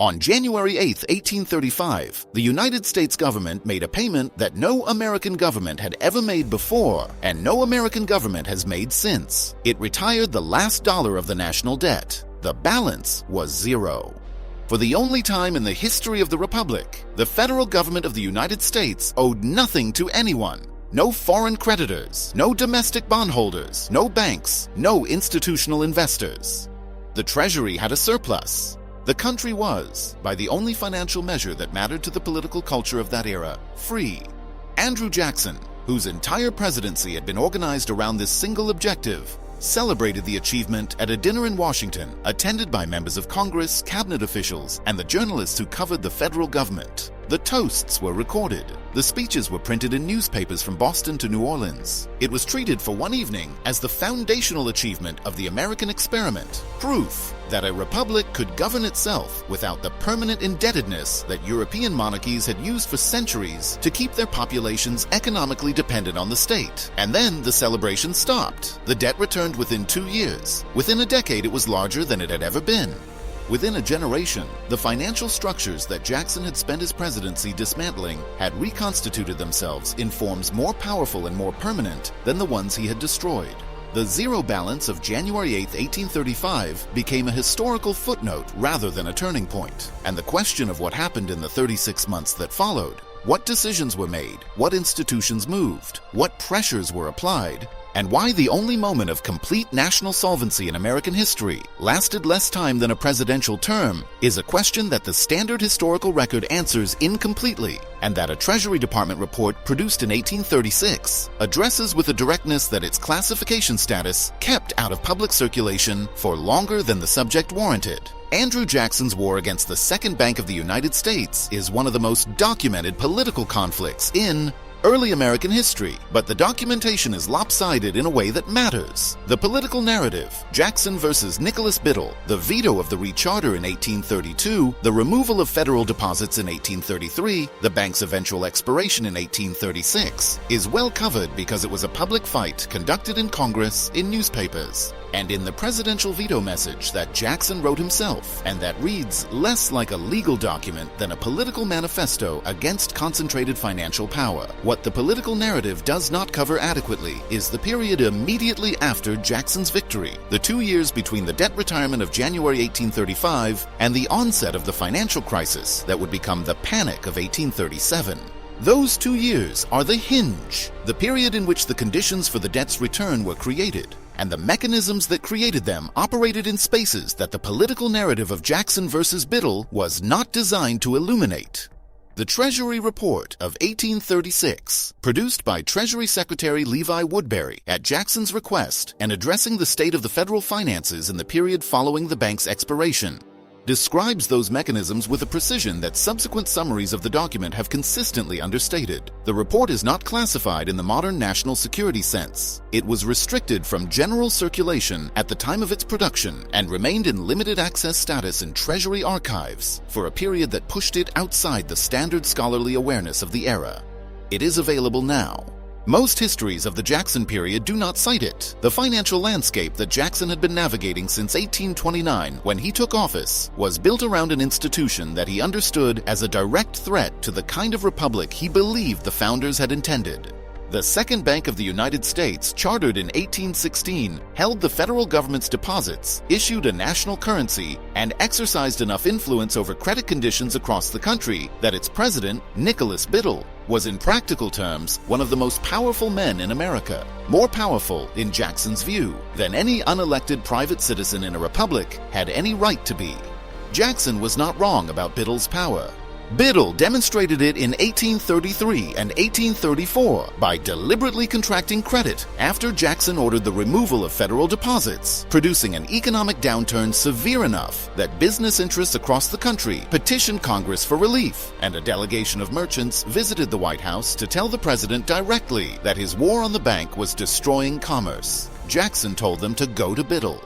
On January 8, 1835, the United States government made a payment that no American government had ever made before, and no American government has made since. It retired the last dollar of the national debt. The balance was zero. For the only time in the history of the Republic, the federal government of the United States owed nothing to anyone. No foreign creditors, no domestic bondholders, no banks, no institutional investors. The Treasury had a surplus. The country was, by the only financial measure that mattered to the political culture of that era, free. Andrew Jackson, whose entire presidency had been organized around this single objective, celebrated the achievement at a dinner in Washington, attended by members of Congress, cabinet officials, and the journalists who covered the federal government. The toasts were recorded. The speeches were printed in newspapers from Boston to New Orleans. It was treated for one evening as the foundational achievement of the American experiment, proof that a republic could govern itself without the permanent indebtedness that European monarchies had used for centuries to keep their populations economically dependent on the state. And then the celebration stopped. The debt returned within 2 years. Within a decade, it was larger than it had ever been. Within a generation, the financial structures that Jackson had spent his presidency dismantling had reconstituted themselves in forms more powerful and more permanent than the ones he had destroyed. The zero balance of January 8, 1835 became a historical footnote rather than a turning point. And the question of what happened in the 36 months that followed, what decisions were made, what institutions moved, what pressures were applied, and why the only moment of complete national solvency in American history lasted less time than a presidential term is a question that the standard historical record answers incompletely, and that a Treasury Department report produced in 1836 addresses with a directness that its classification status kept out of public circulation for longer than the subject warranted. Andrew Jackson's war against the Second Bank of the United States is one of the most documented political conflicts in early American history, but the documentation is lopsided in a way that matters. The political narrative, Jackson versus Nicholas Biddle, the veto of the recharter in 1832, the removal of federal deposits in 1833, the bank's eventual expiration in 1836, is well covered because it was a public fight conducted in Congress, in newspapers, and in the presidential veto message that Jackson wrote himself, and that reads less like a legal document than a political manifesto against concentrated financial power. What the political narrative does not cover adequately is the period immediately after Jackson's victory, the 2 years between the debt retirement of January 1835 and the onset of the financial crisis that would become the Panic of 1837. Those 2 years are the hinge, the period in which the conditions for the debt's return were created, and the mechanisms that created them operated in spaces that the political narrative of Jackson versus Biddle was not designed to illuminate. The Treasury Report of 1836, produced by Treasury Secretary Levi Woodbury at Jackson's request and addressing the state of the federal finances in the period following the bank's expiration, describes those mechanisms with a precision that subsequent summaries of the document have consistently understated. The report is not classified in the modern national security sense. It was restricted from general circulation at the time of its production and remained in limited access status in Treasury archives for a period that pushed it outside the standard scholarly awareness of the era. It is available now. Most histories of the Jackson period do not cite it. The financial landscape that Jackson had been navigating since 1829 when he took office was built around an institution that he understood as a direct threat to the kind of republic he believed the founders had intended. The Second Bank of the United States, chartered in 1816, held the federal government's deposits, issued a national currency, and exercised enough influence over credit conditions across the country that its president, Nicholas Biddle, was in practical terms one of the most powerful men in America, more powerful, in Jackson's view, than any unelected private citizen in a republic had any right to be. Jackson was not wrong about Biddle's power. Biddle demonstrated it in 1833 and 1834 by deliberately contracting credit after Jackson ordered the removal of federal deposits, producing an economic downturn severe enough that business interests across the country petitioned Congress for relief, and a delegation of merchants visited the White House to tell the president directly that his war on the bank was destroying commerce. Jackson told them to go to Biddle.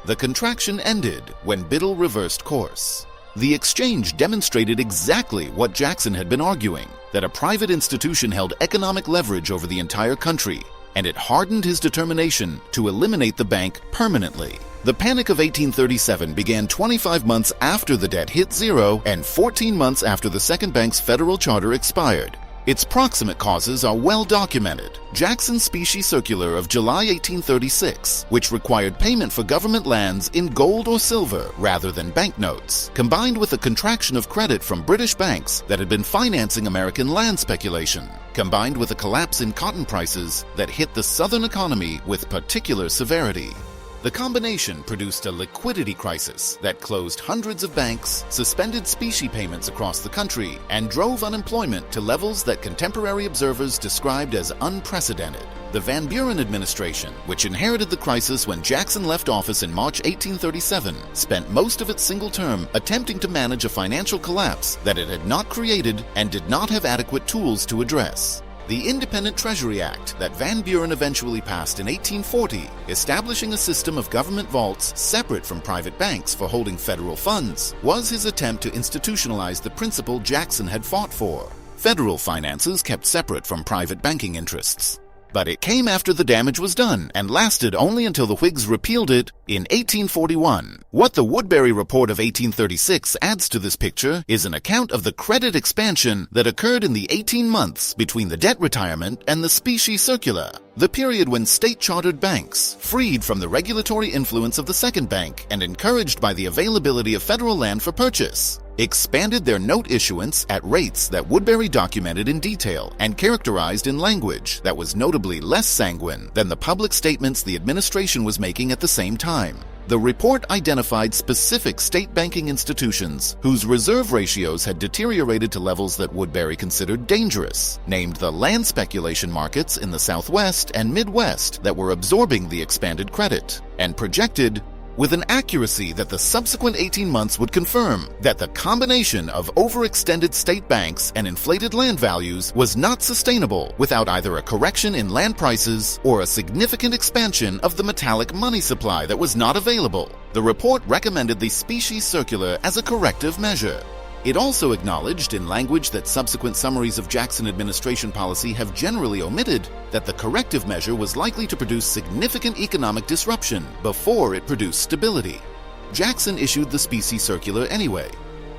The contraction ended when Biddle reversed course. The exchange demonstrated exactly what Jackson had been arguing, that a private institution held economic leverage over the entire country, and it hardened his determination to eliminate the bank permanently. The Panic of 1837 began 25 months after the debt hit zero and 14 months after the Second Bank's federal charter expired. Its proximate causes are well documented. Jackson's specie circular of July 1836, which required payment for government lands in gold or silver rather than banknotes, combined with a contraction of credit from British banks that had been financing American land speculation, combined with a collapse in cotton prices that hit the Southern economy with particular severity. The combination produced a liquidity crisis that closed hundreds of banks, suspended specie payments across the country, and drove unemployment to levels that contemporary observers described as unprecedented. The Van Buren administration, which inherited the crisis when Jackson left office in March 1837, spent most of its single term attempting to manage a financial collapse that it had not created and did not have adequate tools to address. The Independent Treasury Act that Van Buren eventually passed in 1840, establishing a system of government vaults separate from private banks for holding federal funds, was his attempt to institutionalize the principle Jackson had fought for: federal finances kept separate from private banking interests. But it came after the damage was done and lasted only until the Whigs repealed it in 1841. What the Woodbury Report of 1836 adds to this picture is an account of the credit expansion that occurred in the 18 months between the debt retirement and the specie circular, the period when state-chartered banks, freed from the regulatory influence of the Second Bank and encouraged by the availability of federal land for purchase, expanded their note issuance at rates that Woodbury documented in detail and characterized in language that was notably less sanguine than the public statements the administration was making at the same time. The report identified specific state banking institutions whose reserve ratios had deteriorated to levels that Woodbury considered dangerous, named the land speculation markets in the Southwest and Midwest that were absorbing the expanded credit, and projected, with an accuracy that the subsequent 18 months would confirm, that the combination of overextended state banks and inflated land values was not sustainable without either a correction in land prices or a significant expansion of the metallic money supply that was not available. The report recommended the specie circular as a corrective measure. It also acknowledged, in language that subsequent summaries of Jackson administration policy have generally omitted, that the corrective measure was likely to produce significant economic disruption before it produced stability. Jackson issued the specie circular anyway.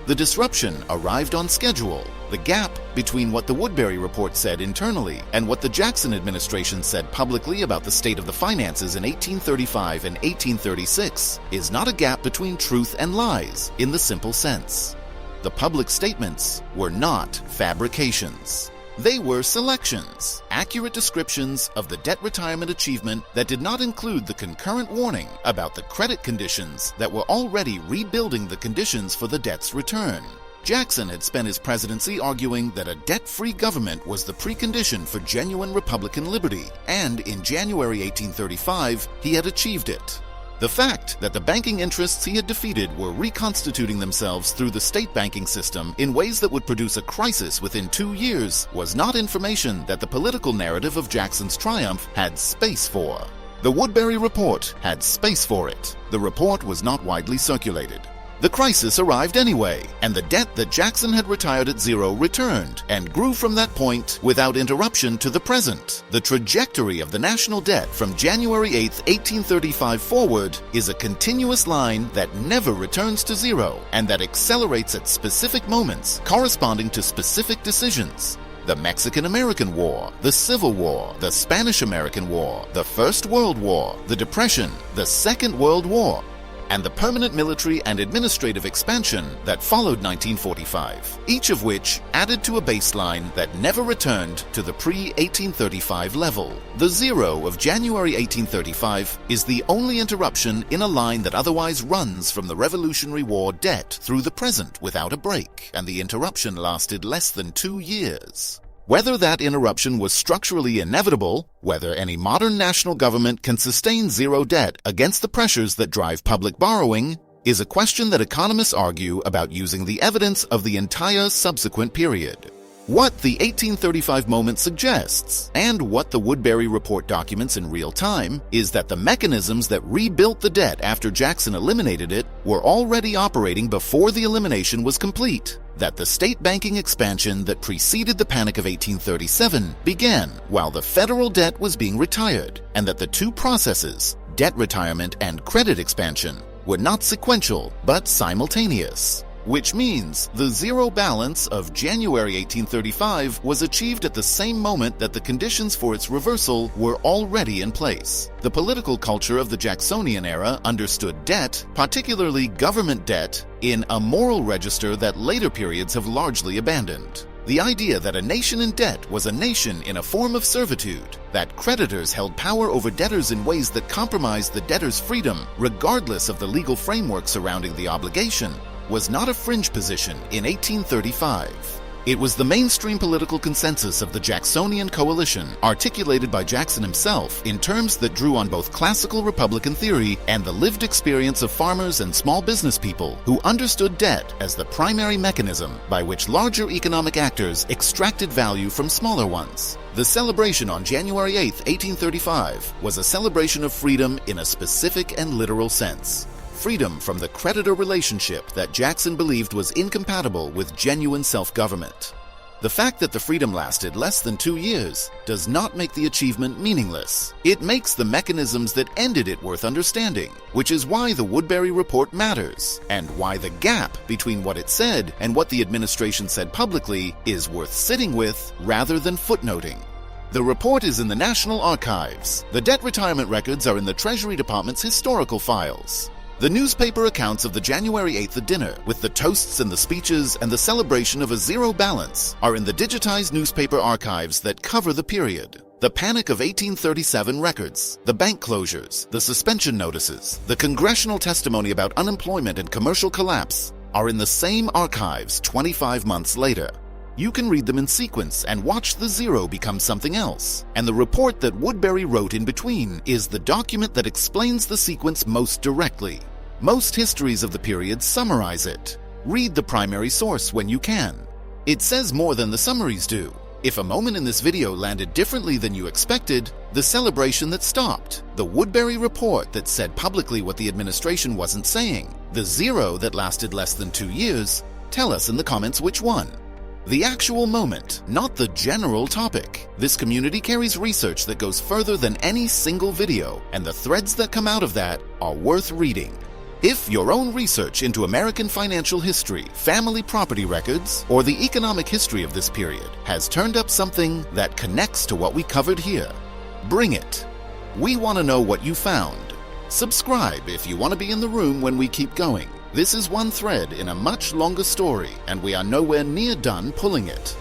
The disruption arrived on schedule. The gap between what the Woodbury Report said internally and what the Jackson administration said publicly about the state of the finances in 1835 and 1836 is not a gap between truth and lies in the simple sense. The public statements were not fabrications. They were selections, accurate descriptions of the debt retirement achievement that did not include the concurrent warning about the credit conditions that were already rebuilding the conditions for the debt's return. Jackson had spent his presidency arguing that a debt-free government was the precondition for genuine Republican liberty, and in January 1835, he had achieved it. The fact that the banking interests he had defeated were reconstituting themselves through the state banking system in ways that would produce a crisis within 2 years was not information that the political narrative of Jackson's triumph had space for. The Woodbury Report had space for it. The report was not widely circulated. The crisis arrived anyway, and the debt that Jackson had retired at zero returned and grew from that point without interruption to the present. The trajectory of the national debt from January 8, 1835 forward is a continuous line that never returns to zero and that accelerates at specific moments corresponding to specific decisions. The Mexican-American War, the Civil War, the Spanish-American War, the First World War, the Depression, the Second World War, and the permanent military and administrative expansion that followed 1945, each of which added to a baseline that never returned to the pre-1835 level. The zero of January 1835 is the only interruption in a line that otherwise runs from the Revolutionary War debt through the present without a break, and the interruption lasted less than 2 years. Whether that interruption was structurally inevitable, whether any modern national government can sustain zero debt against the pressures that drive public borrowing, is a question that economists argue about using the evidence of the entire subsequent period. What the 1835 moment suggests, and what the Woodbury Report documents in real time, is that the mechanisms that rebuilt the debt after Jackson eliminated it were already operating before the elimination was complete. That the state banking expansion that preceded the Panic of 1837 began while the federal debt was being retired, and that the two processes, debt retirement and credit expansion were not sequential but simultaneous, which means the zero balance of January 1835 was achieved at the same moment that the conditions for its reversal were already in place. The political culture of the Jacksonian era understood debt, particularly government debt, in a moral register that later periods have largely abandoned. The idea that a nation in debt was a nation in a form of servitude, that creditors held power over debtors in ways that compromised the debtor's freedom regardless of the legal framework surrounding the obligation, was not a fringe position in 1835. It was the mainstream political consensus of the Jacksonian coalition, articulated by Jackson himself in terms that drew on both classical Republican theory and the lived experience of farmers and small business people who understood debt as the primary mechanism by which larger economic actors extracted value from smaller ones. The celebration on January 8, 1835, was a celebration of freedom in a specific and literal sense. Freedom from the creditor relationship that Jackson believed was incompatible with genuine self-government. The fact that the freedom lasted less than 2 years does not make the achievement meaningless. It makes the mechanisms that ended it worth understanding, which is why the Woodbury Report matters, and why the gap between what it said and what the administration said publicly is worth sitting with rather than footnoting. The report is in the National Archives. The debt retirement records are in the Treasury Department's historical files. The newspaper accounts of the January 8th dinner, with the toasts and the speeches and the celebration of a zero balance, are in the digitized newspaper archives that cover the period. The Panic of 1837 records, the bank closures, the suspension notices, the congressional testimony about unemployment and commercial collapse are in the same archives 25 months later. You can read them in sequence and watch the zero become something else. And the report that Woodbury wrote in between is the document that explains the sequence most directly. Most histories of the period summarize it. Read the primary source when you can. It says more than the summaries do. If a moment in this video landed differently than you expected, the celebration that stopped, the Woodbury report that said publicly what the administration wasn't saying, the zero that lasted less than 2 years, tell us in the comments which one. The actual moment, not the general topic. This community carries research that goes further than any single video, and the threads that come out of that are worth reading. If your own research into American financial history, family property records, or the economic history of this period has turned up something that connects to what we covered here, bring it. We want to know what you found. Subscribe if you want to be in the room when we keep going. This is one thread in a much longer story, and we are nowhere near done pulling it.